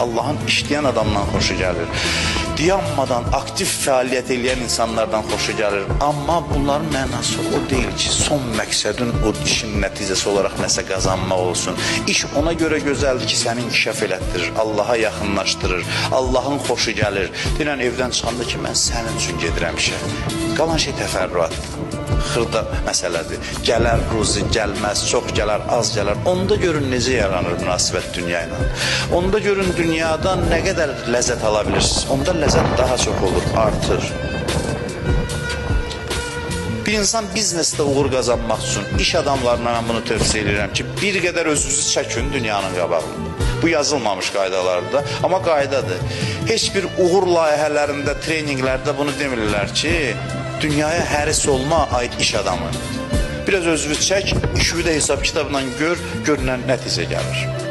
Allahın işləyən adamdan xoşu gəlir. Dayanmadan aktiv fəaliyyət edən insanlardan xoşu gəlir. Amma bunların mənası o deyil ki, son məqsədin o işin nəticəsi olaraq nəsə qazanmaq olsun. İş ona görə gözəldir ki, səni inkişaf elətdirir, Allaha yaxınlaşdırır, Allahın xoşu gəlir. Deyilən evdən çıxanda ki, mən sənin üçün gedirəm işə. Qalan şey təfərrüatdır. Xırda məsələdir. Gələr ruzi, gəlməz, çox gələr, az gələr. Onda görün necə yaranır münasibət dünya ilə. Onda görün dünyadan nə qədər ləzzət ala bilirsiniz. Onda ləzzət daha çox olur, artır. Bir insan biznesdə uğur qazanmaq üçün iş adamlarına mən bunu tövsiyə edirəm ki, bir qədər özünüzü çəkin dünyanın qabağında. Bu yazılmamış qaydalarda, amma qaydadır. Heç bir uğur layihələrində, treninqlərdə bunu demirlər ki, dünyaya həris olma aid iş adamı. Biraz özünü çək, işi də hesab kitabla gör, görünən nəticə gəlir.